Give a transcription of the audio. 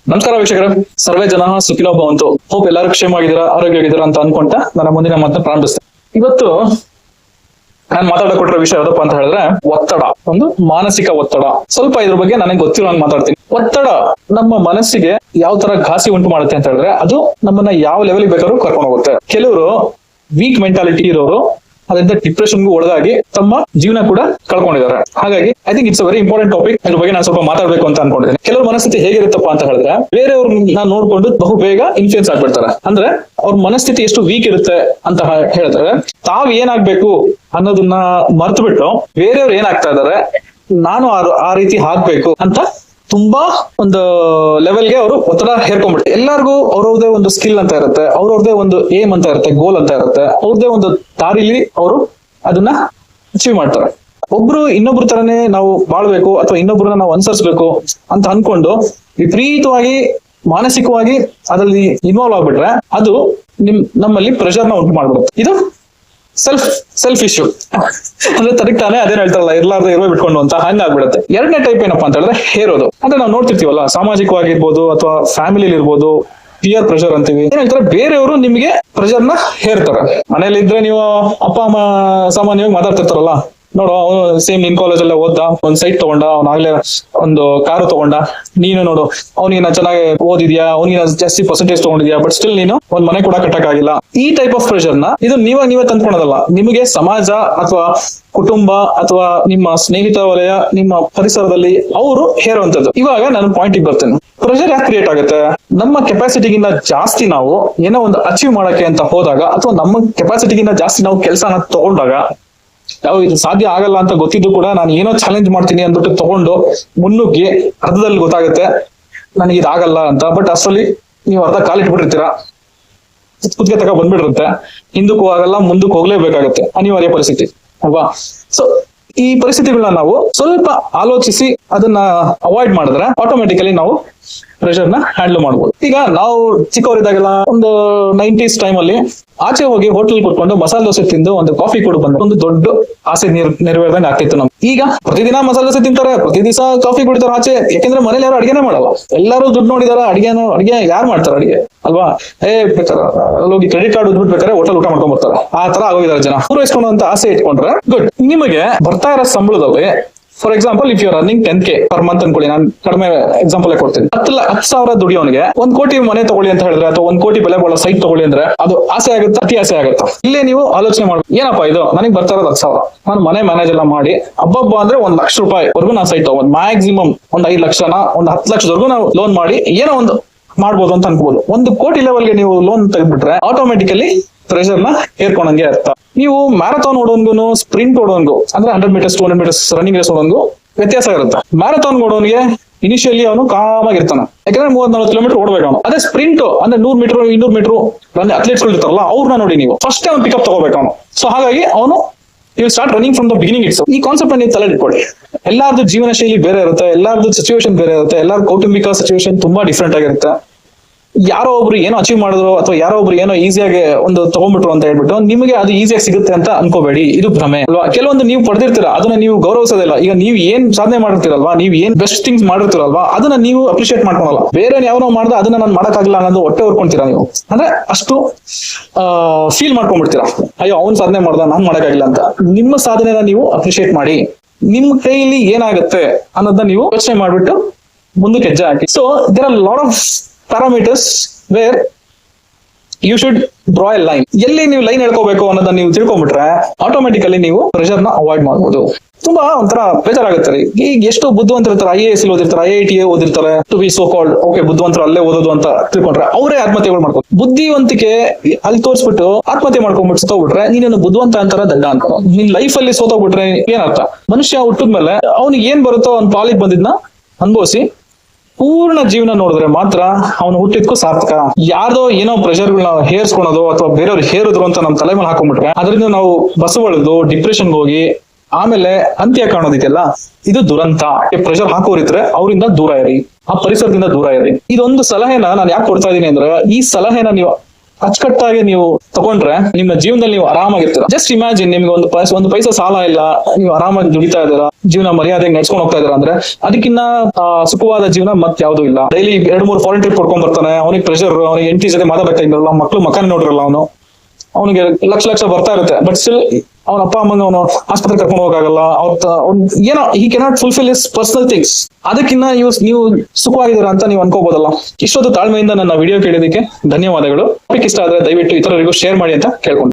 ನಮಸ್ಕಾರ ವೀಕ್ಷಕರೇ, ಸರ್ವೇ ಜನ ಸುಖಿನೋ ಭವಂತು. ಹೋಪ್ ಎಲ್ಲರೂ ಕ್ಷೇಮವಾಗಿದ್ದೀರಾ, ಆರೋಗ್ಯವಾಗಿದ್ದೀರಾ ಅಂತ ಅನ್ಕೊಂತ ನನ್ನ ಮುಂದಿನ ಮಾತನ್ನ ಪ್ರಾರಂಭಿಸ್ತೇನೆ. ಇವತ್ತು ನಾನು ಮಾತಾಡಕೊಟ್ಟಿರೋ ವಿಷಯ ಯಾವ್ದಪ್ಪ ಅಂತ ಹೇಳಿದ್ರೆ ಒತ್ತಡ, ಒಂದು ಮಾನಸಿಕ ಒತ್ತಡ. ಸ್ವಲ್ಪ ಇದ್ರ ಬಗ್ಗೆ ನನಗೆ ಗೊತ್ತಿರೋ ಹಂಗೆ ಮಾತಾಡ್ತೀನಿ. ಒತ್ತಡ ನಮ್ಮ ಮನಸ್ಸಿಗೆ ಯಾವ ತರ ಘಾಸಿ ಉಂಟು ಮಾಡುತ್ತೆ ಅಂತ ಹೇಳಿದ್ರೆ ಅದು ನಮ್ಮನ್ನ ಯಾವ ಲೆವೆಲ್ ಬೇಕಾದ್ರೂ ಕರ್ಕೊಂಡು ಹೋಗುತ್ತೆ. ಕೆಲವರು ವೀಕ್ ಮೆಂಟಾಲಿಟಿ ಇರೋರು ಅದರಿಂದ ಡಿಪ್ರೆಷನ್ಗೂ ಒಳಗಾಗಿ ತಮ್ಮ ಜೀವನ ಕೂಡ ಕಳ್ಕೊಂಡಿದ್ದಾರೆ. ಹಾಗಾಗಿ I think it's a very important topic. ಇದ್ರ ಬಗ್ಗೆ ನಾನು ಸ್ವಲ್ಪ ಮಾತಾಡ್ಬೇಕು ಅಂತ ಅನ್ಕೊಂಡಿದ್ದೀನಿ. ಕೆಲವ್ರ ಮನಸ್ಥಿತಿ ಹೇಗಿರುತ್ತಪ್ಪ ಅಂತ ಹೇಳಿದ್ರೆ ಬೇರೆಯವ್ರನ್ನ ನೋಡ್ಕೊಂಡು ಬಹು ಬೇಗ ಇನ್ಫ್ಲೂಯೆನ್ಸ್ ಆಗ್ಬಿಡ್ತಾರೆ. ಅಂದ್ರೆ ಅವ್ರ ಮನಸ್ಥಿತಿ ಎಷ್ಟು ವೀಕ್ ಇರುತ್ತೆ ಅಂತ ಹೇಳ್ತಾರೆ. ತಾವ್ ಏನಾಗ್ಬೇಕು ಅನ್ನೋದನ್ನ ಮರ್ತು ಬಿಟ್ಟು ಬೇರೆಯವ್ರು ಏನಾಗ್ತಾ ಇದಾರೆ, ನಾನು ಆ ರೀತಿ ಆಗ್ಬೇಕು ಅಂತ ತುಂಬಾ ಒಂದು ಲೆವೆಲ್ಗೆ ಅವರು ಒತ್ತಡ ಹೇರ್ಕೊಂಡ್ಬಿಟ್ಟು ಎಲ್ಲರಿಗೂ ಅವ್ರವ್ರದೇ ಒಂದು ಸ್ಕಿಲ್ ಅಂತ ಇರುತ್ತೆ, ಅವ್ರವ್ರದೇ ಒಂದು ಏಮ್ ಅಂತ ಇರುತ್ತೆ, ಗೋಲ್ ಅಂತ ಇರುತ್ತೆ, ಅವ್ರದೇ ಒಂದು ದಾರಿಲಿ ಅವರು ಅದನ್ನ ಅಚೀವ್ ಮಾಡ್ತಾರೆ. ಒಬ್ರು ಇನ್ನೊಬ್ರ ತರನೇ ನಾವು ಬಾಳ್ಬೇಕು ಅಥವಾ ಇನ್ನೊಬ್ರನ್ನ ನಾವು ಅನುಸರಿಸ್ಬೇಕು ಅಂತ ಅನ್ಕೊಂಡು ವಿಪರೀತವಾಗಿ ಮಾನಸಿಕವಾಗಿ ಅದರಲ್ಲಿ ಇನ್ವಾಲ್ವ್ ಆಗ್ಬಿಟ್ರೆ ಅದು ನಮ್ಮಲ್ಲಿ ಪ್ರೆಷರ್ನ ಉಂಟು ಮಾಡ್ಬಿಡುತ್ತೆ. ಇದು ಸೆಲ್ಫ್ ಇಶ್ಯೂ ಅಂದ್ರೆ ತನಕ್ ತಾನೇ ಅದೇನ್ ಹೇಳ್ತಾರಲ್ಲ, ಇರ್ಲಾರ್ದೆ ಇರೋ ಬಿಟ್ಕೊಂಡು ಅಂತ ಹಂಗ ಆಗ್ಬಿಡುತ್ತೆ. ಎರಡನೇ ಟೈಪ್ ಏನಪ್ಪಾ ಅಂತ ಹೇಳಿದ್ರೆ ಹೇರೋದು. ಅಂದ್ರೆ ನಾವು ನೋಡ್ತಿರ್ತೀವಲ್ಲ, ಸಾಮಾಜಿಕವಾಗಿರ್ಬೋದು ಅಥವಾ ಫ್ಯಾಮಿಲಿ ಇರ್ಬೋದು, ಪಿಯರ್ ಪ್ರೆಷರ್ ಅಂತೀವಿ. ಏನ್ ಹೇಳ್ತಾರೆ, ಬೇರೆಯವರು ನಿಮ್ಗೆ ಪ್ರೆಷರ್ ನ ಹೇರ್ತಾರೆ. ಮನೇಲಿ ಇದ್ರೆ ನೀವು ಅಪ್ಪ ಅಮ್ಮ ಸಾಮಾನ್ಯವಾಗಿ ಮಾತಾಡ್ತಿರ್ತಾರಲ್ಲ, ನೋಡು ಅವನು ಸೇಮ್ ನಿನ್ ಕಾಲೇಜ್ ಅಲ್ಲೇ ಓದ್ದ, ಒಂದ್ ಸೈಟ್ ತಗೊಂಡ, ಅವ್ನಾಗ್ಲೇ ಒಂದು ಕಾರು ತಗೊಂಡ, ನೀನು ನೋಡು ಅವ್ನಿನ ಚೆನ್ನಾಗಿ ಓದಿದ್ಯಾ, ಅವ್ನಿನ ಜಾಸ್ತಿ ಪರ್ಸೆಂಟೇಜ್ ತಗೊಂಡಿದ್ಯಾ, ಬಟ್ ಸ್ಟಿಲ್ ನೀನು ಒಂದ್ ಮನೆ ಕೂಡ ಕಟ್ಟಕ್ಕಾಗಿಲ್ಲ. ಈ ಟೈಪ್ ಆಫ್ ಪ್ರೆಷರ್ ನ ಇದು ನೀವೇ ತಂದ್ಕೊಳೋದಲ್ಲ, ನಿಮಗೆ ಸಮಾಜ ಅಥವಾ ಕುಟುಂಬ ಅಥವಾ ನಿಮ್ಮ ಸ್ನೇಹಿತ ವಲಯ, ನಿಮ್ಮ ಪರಿಸರದಲ್ಲಿ ಅವರು ಹೇರುವಂತದ್ದು. ಇವಾಗ ನಾನು ಪಾಯಿಂಟಿಗೆ ಬರ್ತೇನೆ. ಪ್ರೆಷರ್ ಯಾಕೆ ಕ್ರಿಯೇಟ್ ಆಗುತ್ತೆ? ನಮ್ಮ ಕೆಪಾಸಿಟಿಗಿಂತ ಜಾಸ್ತಿ ನಾವು ಏನೋ ಒಂದು ಅಚೀವ್ ಮಾಡಕ್ಕೆ ಅಂತ ಹೋದಾಗ ಅಥವಾ ನಮ್ಮ ಕೆಪಾಸಿಟಿಗಿಂತ ಜಾಸ್ತಿ ನಾವು ಕೆಲಸನ ತಗೊಂಡಾಗ, ಯಾವ ಇದು ಸಾಧ್ಯ ಆಗಲ್ಲ ಅಂತ ಗೊತ್ತಿದ್ದು ಕೂಡ ನಾನು ಏನೋ ಚಾಲೆಂಜ್ ಮಾಡ್ತೀನಿ ಅಂದ್ಬಿಟ್ಟು ತಗೊಂಡು ಮುನ್ನುಗ್ಗಿ ಅರ್ಧದಲ್ಲಿ ಗೊತ್ತಾಗುತ್ತೆ ನನಗೆ ಇದಾಗಲ್ಲ ಅಂತ. ಬಟ್ ಅಷ್ಟರಲ್ಲಿ ನೀವು ಅರ್ಧ ಕಾಲಿಟ್ಬಿಟ್ಟಿರ್ತೀರಾ, ಕುತ್ತಿಗೆ ತಗ ಬಂದ್ಬಿಟ್ಟಿರುತ್ತೆ, ಹಿಂದಕ್ಕೂ ಆಗಲ್ಲ ಮುಂದಕ್ಕೆ ಹೋಗ್ಲೇಬೇಕಾಗತ್ತೆ, ಅನಿವಾರ್ಯ ಪರಿಸ್ಥಿತಿ ಅಲ್ವಾ? ಸೊ ಈ ಪರಿಸ್ಥಿತಿಗಳನ್ನ ನಾವು ಸ್ವಲ್ಪ ಆಲೋಚಿಸಿ ಅದನ್ನ ಅವಾಯ್ಡ್ ಮಾಡಿದ್ರೆ ಆಟೋಮೆಟಿಕಲಿ ನಾವು ಪ್ರೆಷರ್ ನ ಹ್ಯಾಂಡಲ್ ಮಾಡ್ಬೋದು. ಈಗ ನಾವು ಚಿಕ್ಕವರಿದ್ದಾಗೆಲ್ಲ ಒಂದು 90s ಟೈಮ್ ಅಲ್ಲಿ ಆಚೆ ಹೋಗಿ ಹೋಟೆಲ್ ಕುತ್ಕೊಂಡು ಮಸಾಲೆ ದೋಸೆ ತಿಂದು ಒಂದು ಕಾಫಿ ಕೂಡ ಬಂದ್ರೆ ಒಂದು ದೊಡ್ಡ ಆಸೆ ನೆರವೇರ್ದಂಗೆ ಆಗ್ತಿತ್ತು ನಮ್ಗೆ. ಈಗ ಪ್ರತಿದಿನ ಮಸಾಲೆ ದೋಸೆ ತಿಂತಾರೆ, ಪ್ರತಿ ದಿವಸ ಕಾಫಿ ಕುಡಿತಾರೆ ಆಚೆ. ಯಾಕೆಂದ್ರೆ ಮನೇಲಿ ಯಾರು ಅಡಿಗೆನೇ ಮಾಡಲ್ಲ, ಎಲ್ಲರೂ ದುಡ್ಡು ನೋಡಿದಾರ, ಅಡಿಗೆ ಯಾರು ಮಾಡ್ತಾರೆ ಅಡಿಗೆ ಅಲ್ವಾ? ಹೋಗಿ ಕ್ರೆಡಿಟ್ ಕಾರ್ಡ್ ಉದ್ಬಿಟ್ಬೇಕಾದ್ರೆ ಹೋಟೆಲ್ ಊಟ ಮಾಡ್ಕೊಂಡ್ ಬರ್ತಾರೆ. ಆ ತರ ಆಗೋಗಿದ್ದಾರೆ ಜನ. ಪೂರೈಸ್ಕೊಳ್ಳುವಂತ ಆಸೆ ಇಟ್ಕೊಂಡ್ರೆ ಗುಡ್. ನಿಮಗೆ ಬರ್ತಾ ಇರೋ ಸಂಬಳದಲ್ಲಿ for example if you are earning 10K per month ಅನ್ಕೊಳ್ಳಿ, ನಾನು ಕಡಿಮೆ ಎಕ್ಸಾಂಪಲ್ ಕೊಡ್ತೀನಿ. 10,000 ದುಡಿಯೋನಿಗೆ 1 ಕೋಟಿ ಮನೆ ತಗೊಳ್ಳಿ ಅಂತ ಹೇಳಿದ್ರೆ ಅಥವಾ 1 ಕೋಟಿ ಬೆಲೆ ಬಾಳೋ ಸೈಟ್ ತಗೊಳ್ಳಿ ಅಂದ್ರೆ ಅದು ಆಸೆ ಆಗುತ್ತೆ, ಅತಿ ಆಸೆ ಆಗುತ್ತೆ. ಇಲ್ಲೇ ನೀವು ಆಲೋಚನೆ ಮಾಡ್ಬೇಕು, ಏನಪ್ಪಾ ಇದು ನನಗೆ ಬರ್ತಾ ಇರೋದು 10,000, ನಾನು ಮನೆ ಮ್ಯಾನೇಜ್ ಎಲ್ಲ ಮಾಡಿ ಹಬ್ಬ ಅಂದ್ರೆ 1 ಲಕ್ಷ ರೂಪಾಯಿವರೆಗೂ ನಾನು ಸೈಟ್ ತಗೊಂಡು ಮ್ಯಾಕ್ಸಿಮಮ್ ಒಂದು 5 ಲಕ್ಷನ ಒಂದು 10 ಲಕ್ಷದವರೆಗೂ ನಾವು ಲೋನ್ ಮಾಡಿ ಏನೋ ಒಂದು ಮಾಡ್ಬೋದು ಅಂತ ಅನ್ಕೋಬಹುದು. 1 ಕೋಟಿ ಲೆವೆಲ್ಗೆ ನೀವು ಲೋನ್ ತೆಗೆದ್ಬಿಟ್ರೆ ಆಟೋಮೆಟಿಕಲಿ ಪ್ರೆಷರ್ ನ ಏರ್ಕೊಂಡಂಗೆ ಅರ್ಥ. ನೀವು ಮ್ಯಾರಥಾನ್ ಓಡೋನ್ಗೂ ಸ್ಪ್ರಿಂಟ್ ಓಡೋನ್ಗೂ ಅಂದ್ರೆ 100 ಮೀಟರ್ಸ್ 200 ಮೀಟರ್ಸ್ ರನ್ನಿಂಗ್ ರೇಸ್ ಓಡೋನ್ಗೂ ವ್ಯತ್ಯಾಸ ಇರುತ್ತೆ. ಮ್ಯಾರಥಾನ್ ಓಡೋನ್ಗೆ ಇನಿಷಿಯಲಿ ಅವನು ಕಾಮಾಗಿರ್ತಾನೆ, ಯಾಕಂದ್ರೆ 30-40 ಕಿಲೋಮೀಟರ್ ಓಡಬೇಕು ಅವನು. ಅದೇ ಸ್ಪ್ರಿಂಟ್ ಅಂದ್ರೆ 100 ಮೀಟರ್ 200 ಮೀಟರ್ ಅಥ್ಲೀಟ್ಸ್ ಇರ್ತಾರಲ್ಲ, ಅವ್ರನ್ನ ನೋಡಿ ನೀವು ಫಸ್ಟ್ ಅವ್ನು ಪಿಕಪ್ ತಗೋಬೇಕು ಅವನು. ಸೊ ಹಾಗಾಗಿ ಅವನು you start running from the beginning it's. ಈ ಕಾನ್ಸೆಪ್ಟ್ ನೀವು ತಲೆ ಇಟ್ಕೊಳ್ಳಿ. ಎಲ್ಲಾರ್ದು ಜೀವನ ಶೈಲಿ ಬೇರೆ ಇರುತ್ತೆ, ಎಲ್ಲಾರ್ದು ಸಿಚುವೇಶನ್ ಬೇರೆ ಇರುತ್ತೆ, ಎಲ್ಲಾರ ಕೌಟುಂಬಿಕ ಸಿಚುವೇಶನ್ ತುಂಬಾ ಡಿಫ್ರೆಂಟ್ ಆಗಿರುತ್ತೆ. ಯಾರೋ ಒಬ್ರು ಏನೋ ಅಚೀವ್ ಮಾಡಿದ್ರು ಅಥವಾ ಯಾರೋ ಒಬ್ರು ಏನೋ ಈಸಿಯಾಗಿ ಒಂದು ತಗೊಂಡ್ಬಿಟ್ರು ಅಂತ ಹೇಳ್ಬಿಟ್ಟು ನಿಮಗೆ ಅದು ಈಸಿಯಾಗಿ ಸಿಗುತ್ತೆ ಅಂತ ಅನ್ಕೋಬೇಡಿ, ಇದು ಭ್ರಮೆ ಅಲ್ವಾ? ಕೆಲವೊಂದು ನೀವು ಪಡೆದಿರ್ತೀರಾ, ಅದನ್ನ ನೀವು ಗೌರವಿಸೋದಿಲ್ಲ. ಈಗ ನೀವು ಏನ್ ಸಾಧನೆ ಮಾಡಿರ್ತೀರಲ್ವಾ, ನೀವು ಏನ್ ಬೆಸ್ಟ್ ಥಿಂಗ್ಸ್ ಮಾಡಿರ್ತೀರಲ್ವಾ, ಅದನ್ನ ನೀವು ಅಪ್ರಿಶಿಯೇಟ್ ಮಾಡ್ಕೊಳಲ್ಲ. ಬೇರೆ ಯಾವನೋ ಮಾಡ್ದ ಅದನ್ನ ನಾನು ಮಾಡಕ್ಕಾಗಿಲ್ಲ ಅನ್ನೋದು ಹೊಟ್ಟೆ ಹೊರ್ಕೊಂತೀರಾ ನೀವು. ಅಂದ್ರೆ ಅಷ್ಟು ಫೀಲ್ ಮಾಡ್ಕೊಂಡ್ಬಿಡ್ತೀರಾ, ಅಯ್ಯೋ ಅವ್ನ್ ಸಾಧನೆ ಮಾಡ್ದ ನಾನ್ ಮಾಡಕ್ಕಾಗಿಲ್ಲ ಅಂತ. ನಿಮ್ಮ ಸಾಧನೆನ ನೀವು ಅಪ್ರಿಶಿಯೇಟ್ ಮಾಡಿ, ನಿಮ್ ಕೈಲಿ ಏನಾಗುತ್ತೆ ಅನ್ನೋದನ್ನ ನೀವು ಯೋಚನೆ ಮಾಡ್ಬಿಟ್ಟು ಮುಂದಕ್ಕೆ ಹೆಜ್ಜೆ ಹಾಕಿ. So there are lot of parameters where you should draw a line. ಎಲ್ಲಿ ನೀವು ಲೈನ್ ಹೇಳ್ಕೋಬೇಕು ಅನ್ನೋದನ್ನ ನೀವು ತಿಳ್ಕೊಂಡ್ಬಿಟ್ರೆ ಆಟೋಮೆಟಿಕಲಿ ನೀವು ಪ್ರೆಷರ್ ನ ಅವಾಯ್ಡ್ ಮಾಡಬಹುದು. ತುಂಬಾ ಒಂಥರ ಬೇಜಾರಾಗುತ್ತೆ. ಈಗ ಎಷ್ಟು ಬುದ್ಧಿವಂತರಿರ್ತಾರೆ, IAS ಓದಿರ್ತಾರೆ, IITA ಓದಿರ್ತಾರೆ, to be so called okay ಬುದ್ಧಿವಂತರು ಅಲ್ಲೇ ಓದೋದು ಅಂತ ತಿಳ್ಕೊಂಡ್ರೆ ಅವರೇ ಆತ್ಮಹತ್ಯೆಗಳು ಮಾಡ್ಕೊಂಡು, ಬುದ್ಧಿವಂತಿಕೆ ಅಲ್ಲಿ ತೋರಿಸ್ಬಿಟ್ಟು ಆತ್ಮಹತ್ಯೆ ಮಾಡ್ಕೊಂಡ್ಬಿಟ್ಟು ಸೋತೋಗ್ಬಿಟ್ರೆ ನೀನೇನು ಬುದ್ಧಿವಂತ ಅಂತಾರ ದಡ್ಡ ಅಂತ. ನಿನ್ ಲೈಫ್ ಅಲ್ಲಿ ಸೋತೋಗ್ಬಿಟ್ರೆ ಏನರ್ಥ? ಮನುಷ್ಯ ಹುಟ್ಟಿದ್ಮೇಲೆ ಅವ್ನಿಗೆ ಏನ್ ಬರುತ್ತೋ ಅವ್ನ ಪಾಲಿಗೆ ಬಂದಿದ್ನ ಅನುಭವಿಸಿ ಪೂರ್ಣ ಜೀವನ ನೋಡಿದ್ರೆ ಮಾತ್ರ ಅವನು ಹುಟ್ಟಿದ್ಕೂ ಸಾರ್ಥಕ. ಯಾರ್ದೋ ಏನೋ ಪ್ರೆಷರ್ಗಳನ್ನ ಹೇರ್ಸ್ಕೊಳೋದು ಅಥವಾ ಬೇರೆಯವ್ರು ಹೇರಿದ್ರು ಅಂತ ನಮ್ ತಲೆ ಮೇಲೆ ಹಾಕೊಂಡ್ಬಿಟ್ರೆ ಅದರಿಂದ ನಾವು ಬಸವಳಿದು ಡಿಪ್ರೆಷನ್ಗೆ ಹೋಗಿ ಆಮೇಲೆ ಅಂತ್ಯ ಕಾಣೋದಿದೆಯಲ್ಲ, ಇದು ದುರಂತ. ಪ್ರೆಷರ್ ಹಾಕೋರಿದ್ರೆ ಅವರಿಂದ ದೂರ ಇರಿ, ಆ ಪರಿಸರದಿಂದ ದೂರ ಇರಿ. ಇದೊಂದು ಸಲಹೆನ ನಾನು ಯಾಕೆ ಕೊಡ್ತಾ ಇದೀನಿ ಅಂದ್ರೆ, ಈ ಸಲಹೆನ ನೀವು ಅಚ್ಚುಕಟ್ಟಾಗಿ ನೀವು ತಗೊಂಡ್ರೆ ನಿಮ್ಮ ಜೀವನದಲ್ಲಿ ನೀವು ಆರಾಮಾಗಿರ್ತೀರ. ಜಸ್ಟ್ ಇಮ್ಯಾಜಿನ್, ನಿಮ್ಗೆ ಒಂದು ಪೈಸಾ ಸಾಲ ಇಲ್ಲ, ನೀವು ಆರಾಮಾಗಿ ದುಡಿತಾ ಇದ್ದೀರಾ, ಜೀವನ ಮರ್ಯಾದೆಗೆ ನಡ್ಸ್ಕೊಂಡು ಹೋಗ್ತಾ ಇದ್ದೀರಾ ಅಂದ್ರೆ ಅದಕ್ಕಿನ್ನ ಸುಖವಾದ ಜೀವನ ಮತ್ತೆ ಯಾವ್ದು ಇಲ್ಲ. ಡೈಲಿ 2-3 ಫಾರಿನ್ ಟ್ರಿಪ್ ಕೊಡ್ಕೊಂಡ್ ಬರ್ತಾನೆ, ಅವನಿಗೆ ಪ್ರೆಷರ್, ಅವನಿಗೆ ಹೆಂಡತಿ ಜೊತೆ ಮಾತಾಡ್ಬೇಕಾಗಿರಲ್ಲ, ಮಕ್ಳು ಮಕ್ಕನೇ ನೋಡಿರಲ್ಲ, ಅವನಿಗೆ ಲಕ್ಷ ಬರ್ತಾ ಇರುತ್ತೆ. ಬಟ್ ಸ್ಟಿಲ್ ಅವನ ಅಪ್ಪ ಅಮ್ಮಂಗ ಅವನು ಆಸ್ಪತ್ರೆ ಕರ್ಕೊಂಡು ಹೋಗಕ್ಕಾಗಲ್ಲ, ಏನೋ he cannot fulfil his personal things. ಅದಕ್ಕಿನ್ನ ನೀವು ಸುಖವಾಗಿದ್ದೀರಾ ಅಂತ ನೀವು ಅನ್ಕೋಬಹುದಲ್ಲ. ಇಷ್ಟೊಂದು ತಾಳ್ಮೆಯಿಂದ ನನ್ನ ವಿಡಿಯೋ ಕೇಳಿದಕ್ಕೆ ಧನ್ಯವಾದಗಳು. ಟಾಪಿಕ್ ಇಷ್ಟ ಆದ್ರೆ ದಯವಿಟ್ಟು ಇತರರಿಗೂ ಶೇರ್ ಮಾಡಿ ಅಂತ ಕೇಳ್ಕೊಂಡು